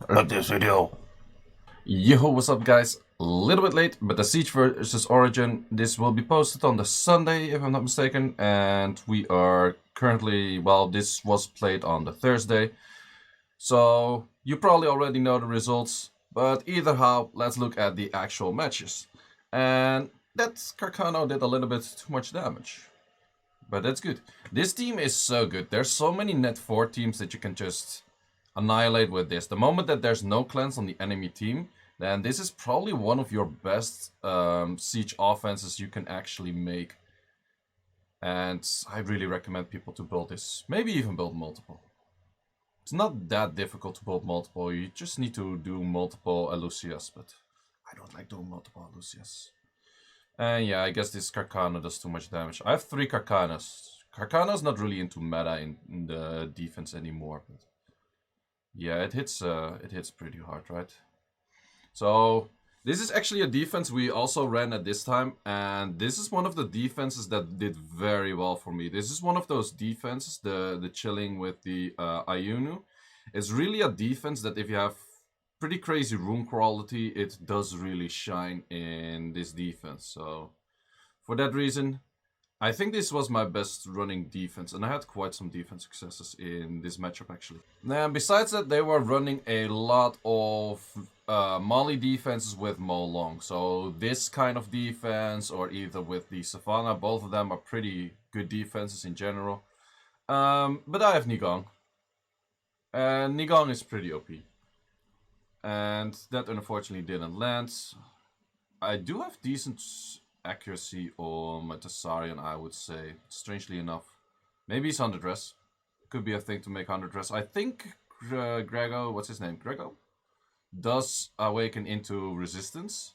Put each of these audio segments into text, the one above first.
Like this video. Yo, what's up guys? A little bit late, but the Siege versus Origin, this will be posted on the Sunday if I'm not mistaken, and we are currently, well, this was played on the Thursday, so you probably already know the results, but either how, let's look at the actual matches. And that Carcano did a little bit too much damage, but that's good. This team is so good. There's so many net 4 teams that you can just annihilate with this. The moment that there's no clans on the enemy team, then this is probably one of your best siege offenses you can actually make. And I really recommend people to build this. Maybe even build multiple. It's not that difficult to build multiple. You just need to do multiple Alucias, but I don't like doing multiple Alucias. And yeah, I guess this Carcano does too much damage. I have 3 Carcanas. Carcano's not really into meta in the defense anymore, but yeah, it hits pretty hard, right? So this is actually a defense we also ran at this time, and this is one of the defenses that did very well for me. This is one of those defenses, the chilling with the Iunu. It's really a defense that if you have pretty crazy room quality, it does really shine in this defense. So for that reason, I think this was my best running defense, and I had quite some defense successes in this matchup actually. Now, besides that, they were running a lot of Molly defenses with Mo Long. So this kind of defense, or either with the Savannah, both of them are pretty good defenses in general. But I have Nigong. And Nigong is pretty OP. And that unfortunately didn't land. I do have decent accuracy on my Tessarion, I would say. Strangely enough. Maybe he's 100 res. Could be a thing to make 100 res. I think Grego, what's his name? Grego? Does awaken into resistance.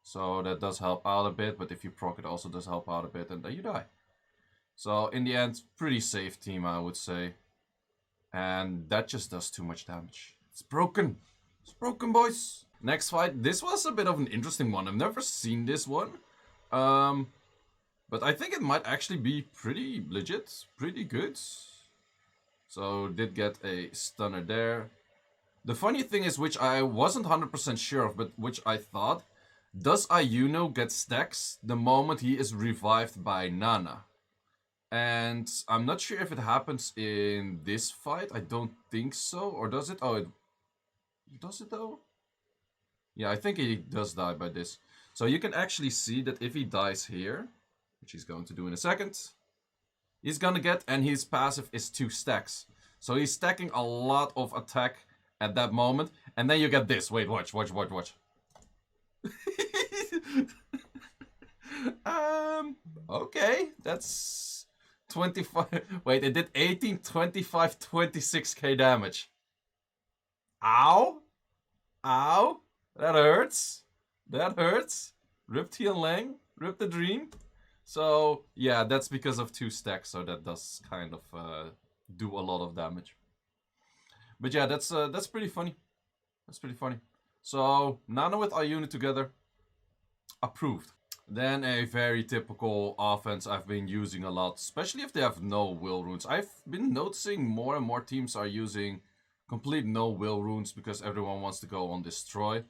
So that does help out a bit, but if you proc it also does help out a bit, and then you die. So in the end, pretty safe team, I would say. And that just does too much damage. It's broken. It's broken, boys. Next fight. This was a bit of an interesting one. I've never seen this one. But I think it might actually be pretty legit, pretty good. So did get a stunner there. The funny thing is, which I wasn't 100% sure of, but which I thought, does Iunu get stacks the moment he is revived by Nana? And I'm not sure if it happens in this fight. I don't think so. Or does it? Oh, it does it though? Yeah, I think he does die by this. So you can actually see that if he dies here, which he's going to do in a second, he's gonna get, and his passive is 2 stacks. So he's stacking a lot of attack at that moment, and then you get this. Wait, watch. Okay, that's 25. Wait, it did 18, 25, 26k damage. Ow! Ow! That hurts. That hurts. Rip Tian Lang. Rip the dream. So, yeah, that's because of 2 stacks, so that does kind of do a lot of damage. But yeah, that's pretty funny. That's pretty funny. So, Nano with Iunu together. Approved. Then a very typical offense I've been using a lot, especially if they have no will runes. I've been noticing more and more teams are using complete no will runes because everyone wants to go on destroy.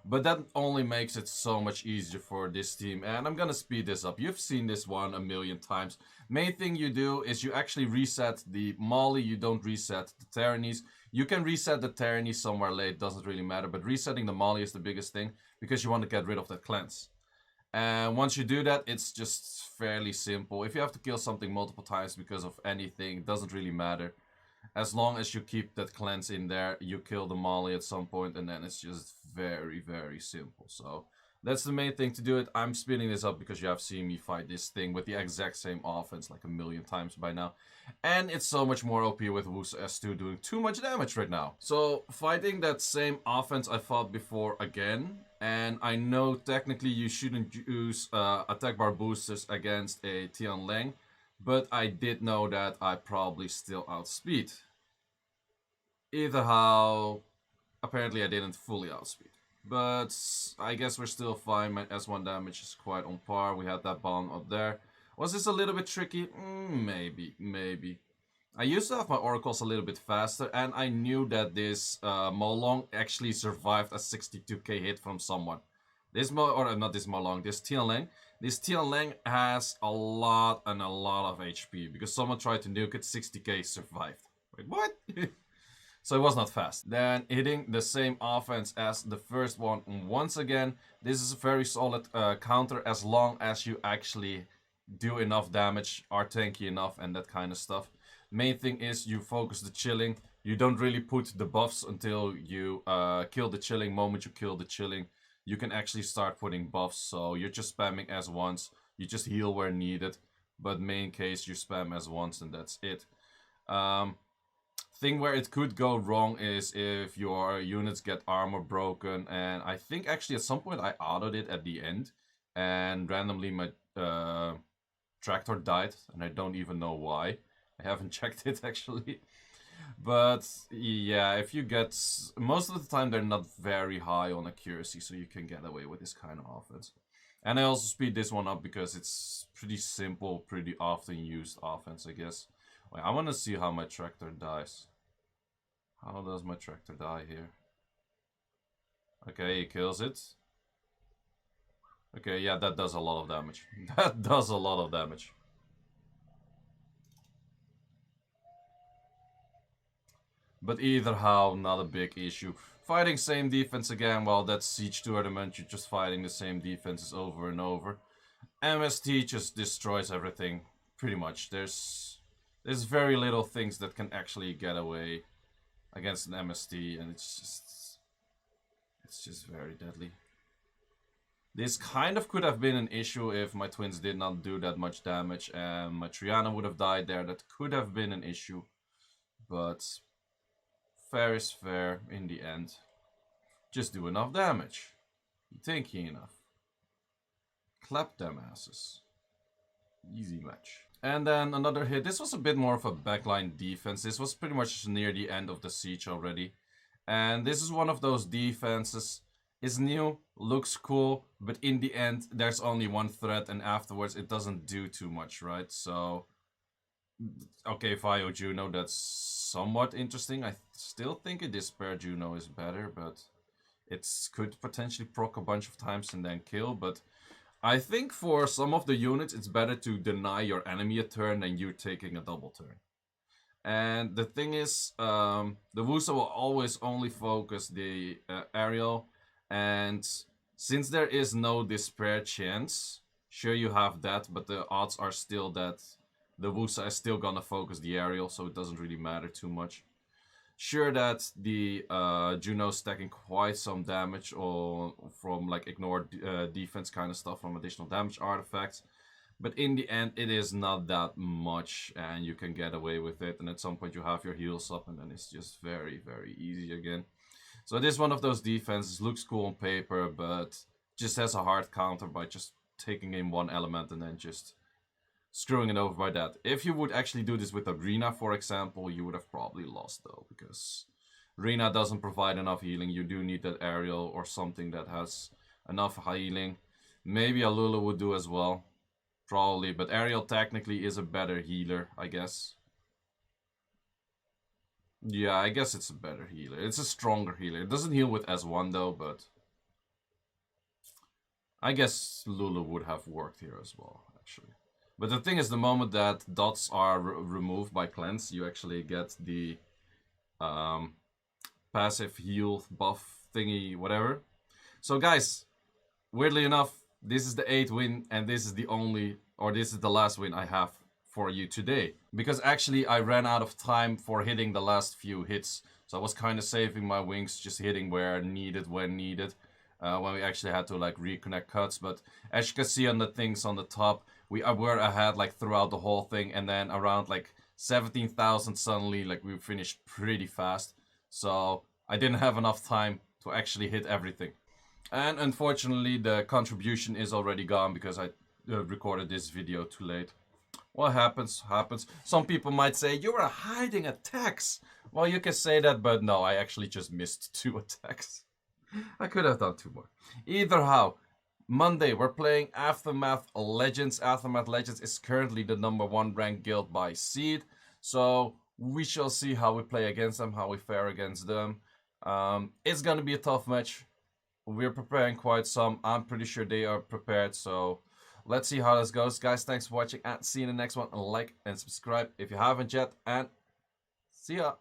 But that only makes it so much easier for this team, and I'm gonna speed this up. You've seen this one a million times. Main thing you do is you actually reset the Molly, you don't reset the Tyrannies. You can reset the Tyrannies somewhere late, doesn't really matter, but resetting the Molly is the biggest thing because you want to get rid of that cleanse. And once you do that, it's just fairly simple. If you have to kill something multiple times because of anything, it doesn't really matter. As long as you keep that cleanse in there, you kill the Molly at some point, and then it's just very, very simple. So that's the main thing to do it. I'm speeding this up because you have seen me fight this thing with the exact same offense like a million times by now. And it's so much more OP with Woos S2 doing too much damage right now. So fighting that same offense I fought before again. And I know technically you shouldn't use attack bar boosters against a Tian Lang. But I did know that I probably still outspeed. Either how, apparently I didn't fully outspeed. But I guess we're still fine. My S1 damage is quite on par. We had that bomb up there. Was this a little bit tricky? Maybe. I used to have my oracles a little bit faster, and I knew that this Molong actually survived a 62k hit from someone. This not this Molong, this Tianlang. This Tianlang has a lot and a lot of HP because someone tried to nuke it, 60k survived. Wait, what? So it was not fast. Then hitting the same offense as the first one once again. This is a very solid counter as long as you actually do enough damage, are tanky enough and that kind of stuff. Main thing is you focus the chilling. You don't really put the buffs until you kill the chilling. Moment you kill the chilling, you can actually start putting buffs. So you're just spamming as once. You just heal where needed. But main case, you spam as once and that's it. Thing where it could go wrong is if your units get armor broken. And I think actually at some point I autoed it at the end. And randomly my tractor died. And I don't even know why. I haven't checked it actually. But yeah, if you get... Most of the time they're not very high on accuracy, so you can get away with this kind of offense. And I also speed this one up because it's pretty simple, pretty often used offense, I guess. Wait, I want to see how my tractor dies. How does my tractor die here? Okay, he kills it. Okay, yeah, that does a lot of damage. That does a lot of damage. But either how, not a big issue. Fighting same defense again, well, that's Siege Tournament, you're just fighting the same defenses over and over. MST just destroys everything, pretty much. There's very little things that can actually get away against an MST, and it's just very deadly. This kind of could have been an issue if my twins did not do that much damage, and my Triana would have died there. That could have been an issue, but... fair is fair in the end. Just do enough damage. Tanky enough. Clap them asses. Easy match. And then another hit. This was a bit more of a backline defense. This was pretty much near the end of the siege already. And this is one of those defenses. It's new, looks cool, but in the end there's only one threat and afterwards it doesn't do too much, right? So... okay, Vio Juno, that's somewhat interesting. I still think a Despair Juno is better, but it could potentially proc a bunch of times and then kill. But I think for some of the units, it's better to deny your enemy a turn than you taking a double turn. And the thing is, the Wusa will always only focus the aerial. And since there is no Despair chance, sure you have that, but the odds are still that... the Wusa is still gonna focus the aerial, so it doesn't really matter too much. Sure that the Juno stacking quite some damage from like ignored defense kind of stuff from additional damage artifacts. But in the end, it is not that much and you can get away with it. And at some point you have your heals up and then it's just very, very easy again. So this is one of those defenses, looks cool on paper, but just has a hard counter by just taking in one element and then just... screwing it over by that. If you would actually do this with a Rina, for example, you would have probably lost though, because Rina doesn't provide enough healing. You do need that aerial or something that has enough healing. Maybe a Lulu would do as well. Probably, but aerial technically is a better healer, I guess. Yeah, I guess it's a better healer. It's a stronger healer. It doesn't heal with S1 though, but... I guess Lulu would have worked here as well, actually. But the thing is, the moment that dots are removed by cleanse, you actually get the passive heal buff thingy, whatever. So guys, weirdly enough, this is the 8th win, and this is the only, or this is the last win I have for you today. Because actually I ran out of time for hitting the last few hits. So I was kind of saving my wings, just hitting where needed, when needed. When we actually had to like reconnect cuts. But as you can see on the things on the top, we were ahead like throughout the whole thing. And then around like 17,000 suddenly, like we finished pretty fast. So I didn't have enough time to actually hit everything. And unfortunately the contribution is already gone because I recorded this video too late. What happens, happens. Some people might say, you were hiding attacks. Well, you can say that, but no, I actually just missed 2 attacks. I could have done 2 more. Either how, Monday we're playing Aftermath Legends. Aftermath Legends is currently the #1 ranked guild by seed. So we shall see how we play against them, how we fare against them. It's gonna be a tough match. We're preparing quite some. I'm pretty sure they are prepared, so let's see how this goes. Guys, thanks for watching and see you in the next one. Like and subscribe if you haven't yet, and see ya!